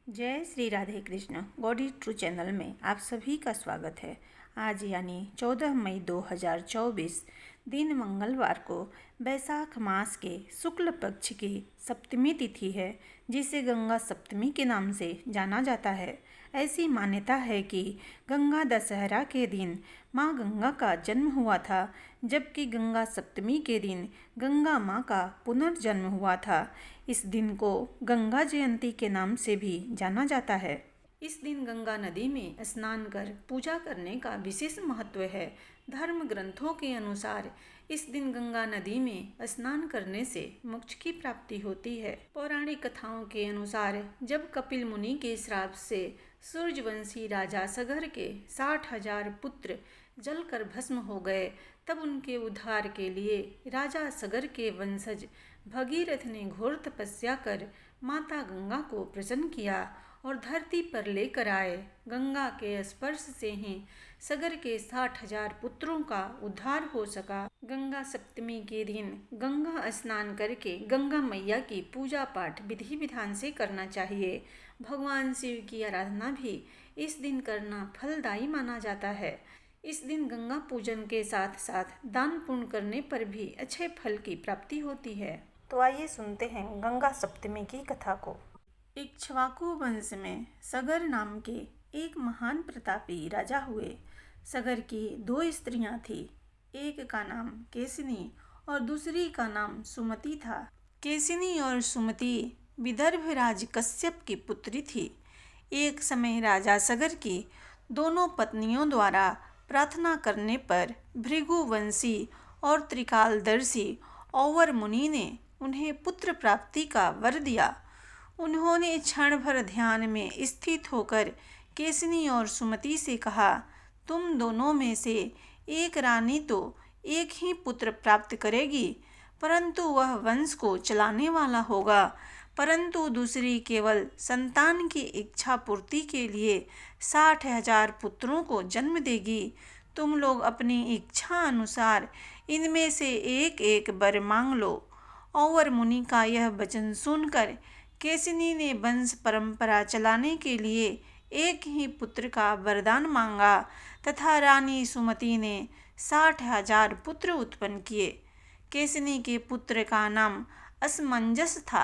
जय Shri Radhe Krishna. God is true channel में आप सभी का स्वागत है। आज यानी 14 मई 2024 दिन मंगलवार को बैसाख मास के शुक्ल पक्ष की सप्तमी तिथि है, जिसे गंगा सप्तमी के नाम से जाना जाता है। ऐसी मान्यता है कि गंगा दशहरा के दिन माँ गंगा का जन्म हुआ था, जबकि गंगा सप्तमी के दिन गंगा माँ का पुनर्जन्म हुआ था। इस दिन को गंगा जयंती के नाम से भी जाना जाता है। इस दिन गंगा नदी में स्नान कर पूजा करने का विशेष महत्व है। धर्म ग्रंथों के अनुसार इस दिन गंगा नदी में स्नान करने से मोक्ष की प्राप्ति होती है। पौराणिक कथाओं के अनुसार जब कपिल मुनि के श्राप से सूर्यवंशी राजा सगर के 60,000 पुत्र जलकर भस्म हो गए, तब उनके उद्धार के लिए राजा सगर के वंशज भगीरथ ने घोर तपस्या कर माता गंगा को प्रसन्न किया और धरती पर लेकर आए। गंगा के स्पर्श से ही सगर के 60,000 पुत्रों का उद्धार हो सका। गंगा सप्तमी के दिन गंगा स्नान करके गंगा मैया की पूजा पाठ विधि विधान से करना चाहिए। भगवान शिव की आराधना भी इस दिन करना फलदायी माना जाता है। इस दिन गंगा पूजन के साथ साथ दान पुण्य करने पर भी अच्छे फल की प्राप्ति होती है। तो आइए सुनते हैं गंगा सप्तमी की कथा को। इक्ष्वाकु वंश में सगर नाम के एक महान प्रतापी राजा हुए। सगर की 2 स्त्रियां थीं। एक का नाम केसिनी और दूसरी का नाम सुमति था। केसिनी और सुमति विदर्भराज कश्यप की पुत्री थी। एक समय राजा सगर की दोनों पत्नियों द्वारा प्रार्थना करने पर भृगुवंशी और त्रिकालदर्शी औवर मुनि ने उन्हें पुत्र प्राप्ति का वर दिया। उन्होंने क्षण भर ध्यान में स्थित होकर केसिनी और सुमति से कहा, तुम दोनों में से एक रानी तो एक ही पुत्र प्राप्त करेगी, परंतु वह वंश को चलाने वाला होगा, परंतु दूसरी केवल संतान की इच्छा पूर्ति के लिए 60,000 पुत्रों को जन्म देगी। तुम लोग अपनी इच्छा अनुसार इनमें से एक एक वर मांग लो। औवर मुनि का यह वचन सुनकर केसिनी ने वंश परंपरा चलाने के लिए एक ही पुत्र का वरदान मांगा तथा रानी सुमति ने 60,000 पुत्र उत्पन्न किए। केसिनी के पुत्र का नाम असमंजस था।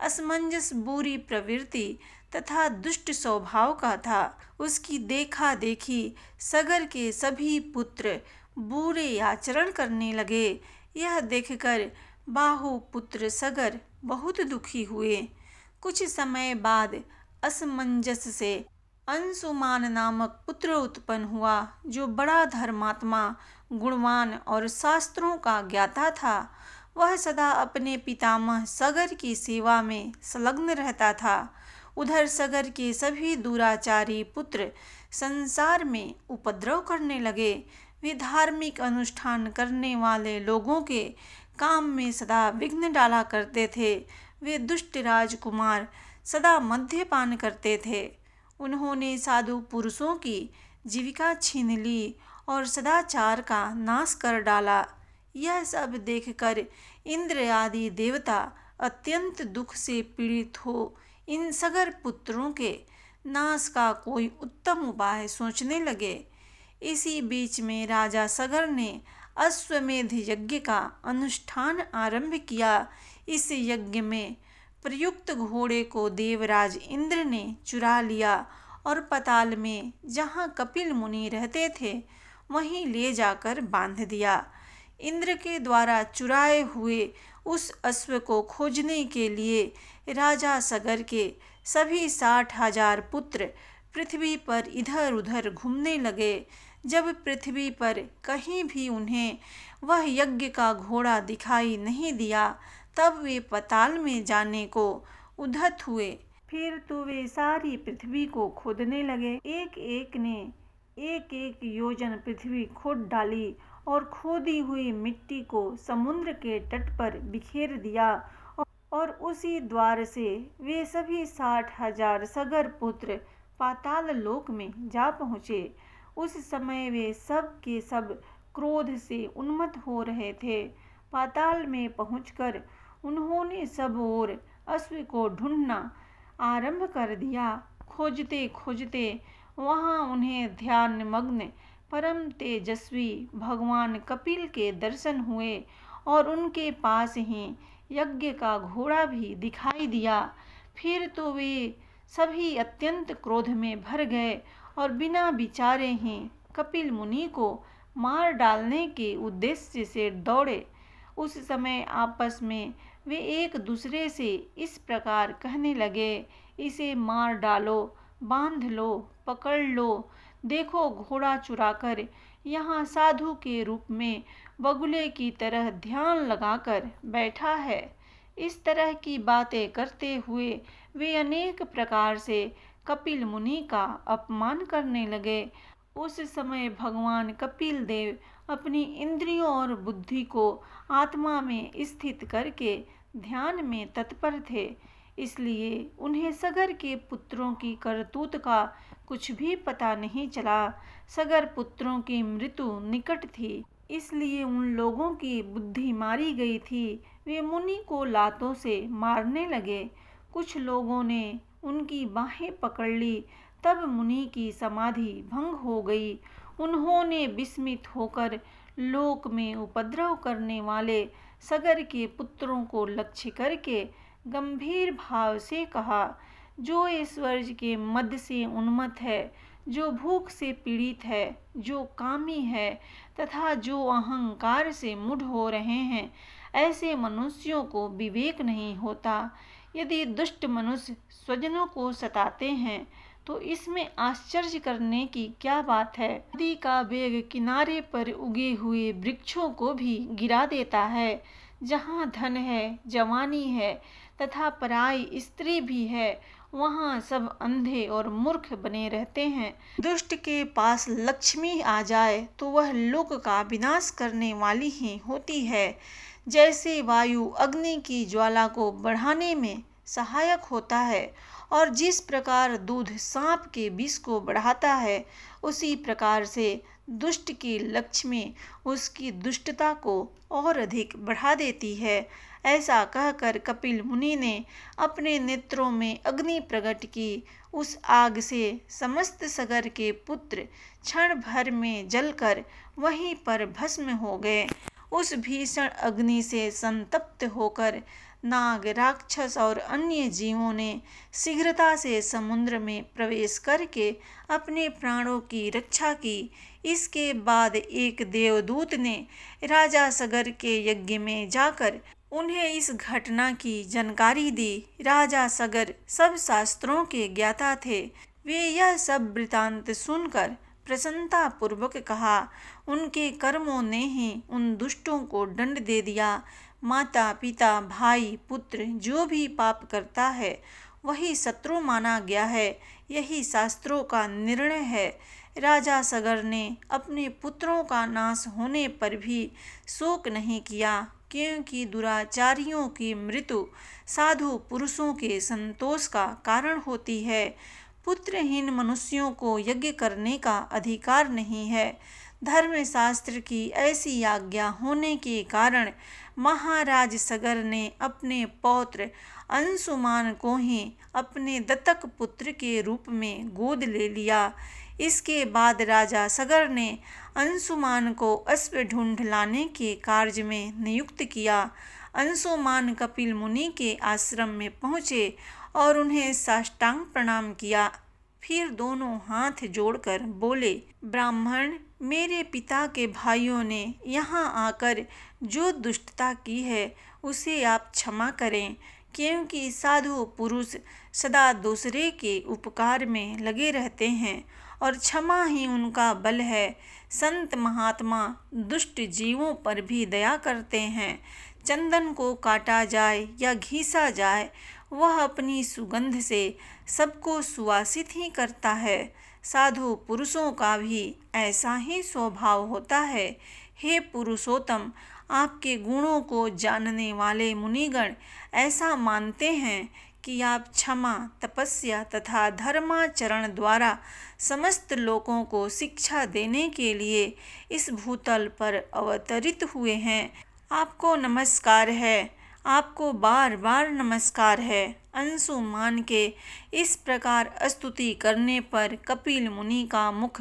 असमंजस बुरी प्रवृत्ति तथा दुष्ट स्वभाव का था। उसकी देखा देखी सगर के सभी पुत्र बुरे आचरण करने लगे। यह देखकर बाहुपुत्र सगर बहुत दुखी हुए। कुछ समय बाद असमंजस से अंशुमान नामक पुत्र उत्पन्न हुआ, जो बड़ा धर्मात्मा, गुणवान और शास्त्रों का ज्ञाता था। वह सदा अपने पितामह सगर की सेवा में संलग्न रहता था। उधर सगर के सभी दुराचारी पुत्र संसार में उपद्रव करने लगे। वे धार्मिक अनुष्ठान करने वाले लोगों के काम में सदा विघ्न डाला करते थे। वे दुष्ट राजकुमार सदा मद्यपान करते थे। उन्होंने साधु पुरुषों की जीविका छीन ली और सदाचार का नाश कर डाला। यह सब देखकर इंद्र आदि देवता अत्यंत दुख से पीड़ित हो इन सगर पुत्रों के नाश का कोई उत्तम उपाय सोचने लगे। इसी बीच में राजा सगर ने अश्वमेध यज्ञ का अनुष्ठान आरंभ किया। इस यज्ञ में प्रयुक्त घोड़े को देवराज इंद्र ने चुरा लिया और पाताल में जहाँ कपिल मुनि रहते थे वहीं ले जाकर बांध दिया। इंद्र के द्वारा चुराए हुए उस अश्व को खोजने के लिए राजा सगर के सभी 60,000 पुत्र पृथ्वी पर इधर उधर घूमने लगे। जब पृथ्वी पर कहीं भी उन्हें वह यज्ञ का घोड़ा दिखाई नहीं दिया, तब वे पाताल में जाने को उद्यत हुए। फिर तो वे सारी पृथ्वी को खोदने लगे। एक एक ने एक एक योजन पृथ्वी खोद डाली और खोदी हुई मिट्टी को समुद्र के तट पर बिखेर दिया और उसी द्वार से वे सभी 60,000 सगर पुत्र पाताल लोक में जा पहुँचे। उस समय वे सब के सब क्रोध से उन्मत्त हो रहे थे। पाताल में पहुंचकर उन्होंने सब ओर अश्व को ढूंढना आरंभ कर दिया। खोजते खोजते वहां उन्हें ध्यान मग्न परम तेजस्वी भगवान कपिल के दर्शन हुए और उनके पास ही यज्ञ का घोड़ा भी दिखाई दिया। फिर तो वे सभी अत्यंत क्रोध में भर गए और बिना विचारे ही कपिल मुनि को मार डालने के उद्देश्य से दौड़े। उस समय आपस में वे एक दूसरे से इस प्रकार कहने लगे, इसे मार डालो, बांध लो, पकड़ लो। देखो, घोड़ा चुराकर यहाँ साधु के रूप में बगुले की तरह ध्यान लगाकर बैठा है। इस तरह की बातें करते हुए वे अनेक प्रकार से कपिल मुनि का अपमान करने लगे। उस समय भगवान कपिल देव अपनी इंद्रियों और बुद्धि को आत्मा में स्थित करके ध्यान में तत्पर थे, इसलिए उन्हें सगर के पुत्रों की करतूत का कुछ भी पता नहीं चला। सगर पुत्रों की मृत्यु निकट थी, इसलिए उन लोगों की बुद्धि मारी गई थी। वे मुनि को लातों से मारने लगे। कुछ लोगों ने उनकी बाहें पकड़ ली, तब मुनि की समाधि भंग हो गई। उन्होंने विस्मित होकर लोक में उपद्रव करने वाले सगर के पुत्रों को लक्ष्य करके गंभीर भाव से कहा, जो ऐश्वर्य के मद से उन्मत्त है, जो भूख से पीड़ित है, जो कामी है तथा जो अहंकार से मूढ़ हो रहे हैं, ऐसे मनुष्यों को विवेक नहीं होता। यदि दुष्ट मनुष्य स्वजनों को सताते हैं तो इसमें आश्चर्य करने की क्या बात है। नदी का वेग किनारे पर उगे हुए वृक्षों को भी गिरा देता है। जहाँ धन है, जवानी है तथा पराई स्त्री भी है, वहाँ सब अंधे और मूर्ख बने रहते हैं। दुष्ट के पास लक्ष्मी आ जाए तो वह लोक का विनाश करने वाली ही होती है। जैसे वायु अग्नि की ज्वाला को बढ़ाने में सहायक होता है और जिस प्रकार दूध सांप के विष को बढ़ाता है, उसी प्रकार से दुष्ट की लक्ष्मी उसकी दुष्टता को और अधिक बढ़ा देती है। ऐसा कहकर कपिल मुनि ने अपने नेत्रों में अग्नि प्रकट की। उस आग से समस्त सगर के पुत्र क्षण भर में जलकर वहीं पर भस्म हो गए। उस भीषण अग्नि से संतप्त होकर नाग, राक्षस और अन्य जीवों ने शीघ्रता से समुद्र में प्रवेश करके अपने प्राणों की रक्षा की। इसके बाद एक देवदूत ने राजा सगर के यज्ञ में जाकर उन्हें इस घटना की जानकारी दी। राजा सगर सब शास्त्रों के ज्ञाता थे। वे यह सब वृतांत सुनकर प्रसन्नता पूर्वक कहा, उनके कर्मों ने ही उन दुष्टों को दंड दे दिया। माता, पिता, भाई, पुत्र जो भी पाप करता है वही शत्रु माना गया है, यही शास्त्रों का निर्णय है। राजा सगर ने अपने पुत्रों का नाश होने पर भी शोक नहीं किया, क्योंकि दुराचारियों की मृत्यु साधु पुरुषों के संतोष का कारण होती है। पुत्रहीन मनुष्यों को यज्ञ करने का अधिकार नहीं है। धर्मशास्त्र की ऐसी आज्ञा होने के कारण महाराज सगर ने अपने पौत्र अंशुमान को ही अपने दत्तक पुत्र के रूप में गोद ले लिया। इसके बाद राजा सगर ने अंशुमान को अश्व ढूंढ लाने के कार्य में नियुक्त किया। अंशुमान कपिल मुनि के आश्रम में पहुँचे और उन्हें साष्टांग प्रणाम किया। फिर दोनों हाथ जोड़कर बोले, ब्राह्मण, मेरे पिता के भाइयों ने यहाँ आकर जो दुष्टता की है उसे आप क्षमा करें, क्योंकि साधु पुरुष सदा दूसरे के उपकार में लगे रहते हैं और क्षमा ही उनका बल है। संत महात्मा दुष्ट जीवों पर भी दया करते हैं। चंदन को काटा जाए या घिसा जाए, वह अपनी सुगंध से सबको सुवासित ही करता है। साधु पुरुषों का भी ऐसा ही स्वभाव होता है। हे पुरुषोत्तम, आपके गुणों को जानने वाले मुनिगण ऐसा मानते हैं कि आप क्षमा, तपस्या तथा धर्माचरण द्वारा समस्त लोगों को शिक्षा देने के लिए इस भूतल पर अवतरित हुए हैं। आपको नमस्कार है। आपको बार बार नमस्कार है। अंशुमान के इस प्रकार स्तुति करने पर कपिल मुनि का मुख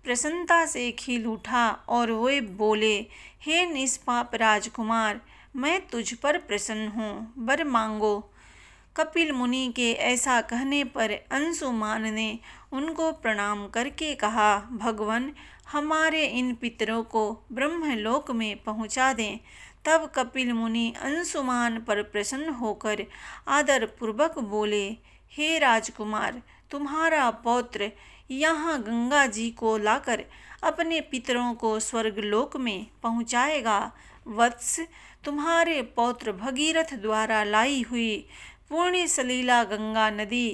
प्रसन्नता से खिल उठा और वे बोले, हे निष्पाप राजकुमार, मैं तुझ पर प्रसन्न हूँ, वर मांगो। कपिल मुनि के ऐसा कहने पर अंशुमान ने उनको प्रणाम करके कहा, भगवान, हमारे इन पितरों को ब्रह्मलोक में पहुँचा दें। तब कपिल मुनि अंशुमान पर प्रसन्न होकर आदर पूर्वक बोले, हे राजकुमार, तुम्हारा पौत्र यहाँ गंगा जी को लाकर अपने पितरों को स्वर्गलोक में पहुँचाएगा। वत्स, तुम्हारे पौत्र भगीरथ द्वारा लाई हुई पुण्य सलीला गंगा नदी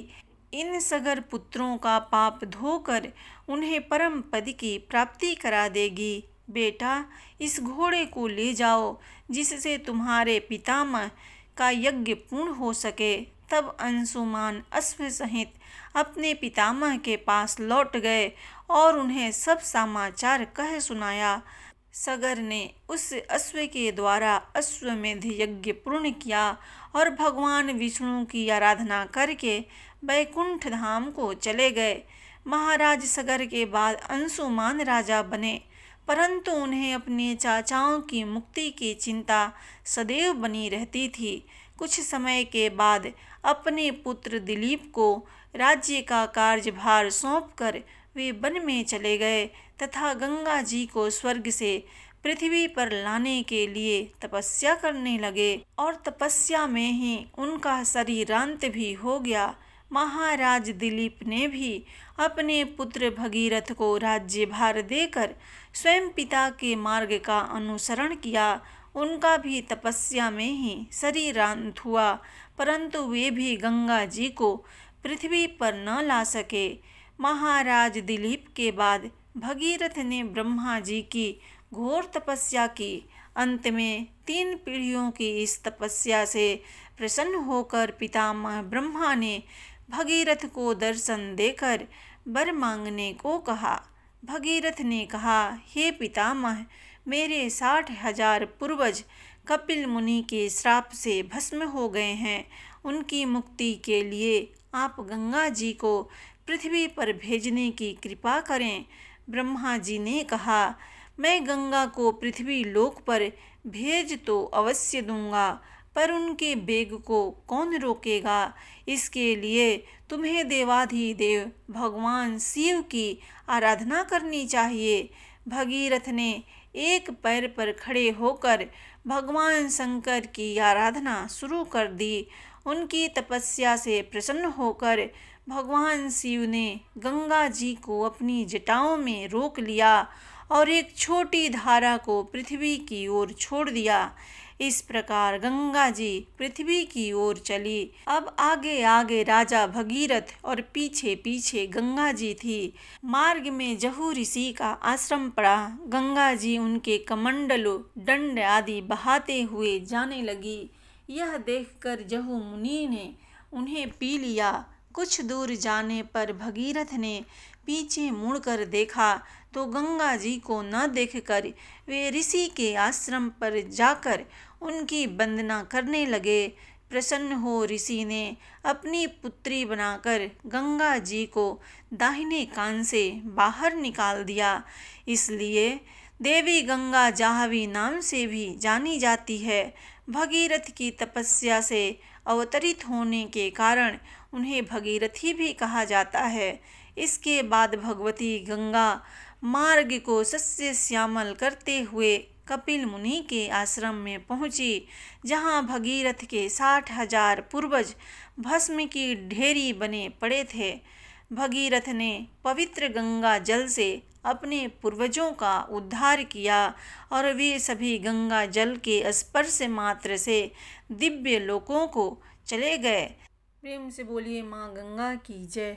इन सगर पुत्रों का पाप धोकर उन्हें परम पद की प्राप्ति करा देगी। बेटा, इस घोड़े को ले जाओ जिससे तुम्हारे पितामह का यज्ञ पूर्ण हो सके। तब अंशुमान अश्व सहित अपने पितामह के पास लौट गए और उन्हें सब समाचार कह सुनाया। सगर ने उस अश्व के द्वारा अश्वमेध यज्ञ पूर्ण किया और भगवान विष्णु की आराधना करके वैकुंठ धाम को चले गए। महाराज सगर के बाद अंशुमान राजा बने, परंतु उन्हें अपने चाचाओं की मुक्ति की चिंता सदैव बनी रहती थी। कुछ समय के बाद अपने पुत्र दिलीप को राज्य का कार्यभार सौंपकर वे वन में चले गए तथा गंगा जी को स्वर्ग से पृथ्वी पर लाने के लिए तपस्या करने लगे और तपस्या में ही उनका शरीरांत भी हो गया। महाराज दिलीप ने भी अपने पुत्र भगीरथ को राज्यभार देकर स्वयं पिता के मार्ग का अनुसरण किया। उनका भी तपस्या में ही शरीरांत हुआ, परंतु वे भी गंगा जी को पृथ्वी पर न ला सके। महाराज दिलीप के बाद भगीरथ ने ब्रह्मा जी की घोर तपस्या की। अंत में 3 पीढ़ियों की इस तपस्या से प्रसन्न होकर पितामह ब्रह्मा ने भगीरथ को दर्शन देकर वर मांगने को कहा। भगीरथ ने कहा, हे पितामह, मेरे 60,000 पूर्वज कपिल मुनि के श्राप से भस्म हो गए हैं। उनकी मुक्ति के लिए आप गंगा जी को पृथ्वी पर भेजने की कृपा करें। ब्रह्मा जी ने कहा, मैं गंगा को पृथ्वी लोक पर भेज तो अवश्य दूंगा, पर उनके वेग को कौन रोकेगा। इसके लिए तुम्हें देवाधिदेव भगवान शिव की आराधना करनी चाहिए। भगीरथ ने एक पैर पर खड़े होकर भगवान शंकर की आराधना शुरू कर दी। उनकी तपस्या से प्रसन्न होकर भगवान शिव ने गंगा जी को अपनी जटाओं में रोक लिया और एक छोटी धारा को पृथ्वी की ओर छोड़ दिया। इस प्रकार गंगा जी पृथ्वी की ओर चली। अब आगे आगे राजा भगीरथ और पीछे पीछे गंगा जी थी। मार्ग में जहू ऋषि का आश्रम पड़ा। गंगा जी उनके कमंडलों, दंड आदि बहाते हुए जाने लगी। यह देखकर जहू मुनि ने उन्हें पी लिया। कुछ दूर जाने पर भगीरथ ने पीछे मुड़कर देखा तो गंगा जी को न देखकर वे ऋषि के आश्रम पर जाकर उनकी वंदना करने लगे। प्रसन्न हो ऋषि ने अपनी पुत्री बनाकर गंगा जी को दाहिने कान से बाहर निकाल दिया। इसलिए देवी गंगा जाह्नवी नाम से भी जानी जाती है। भगीरथ की तपस्या से अवतरित होने के कारण उन्हें भगीरथी भी कहा जाता है। इसके बाद भगवती गंगा मार्ग को सस्य श्यामल करते हुए कपिल मुनि के आश्रम में पहुँची, जहाँ भगीरथ के 60,000 पूर्वज भस्म की ढेरी बने पड़े थे। भगीरथ ने पवित्र गंगा जल से अपने पूर्वजों का उद्धार किया और वे सभी गंगा जल के स्पर्श मात्र से दिव्य लोकों को चले गए। प्रेम से बोलिए माँ गंगा की जय।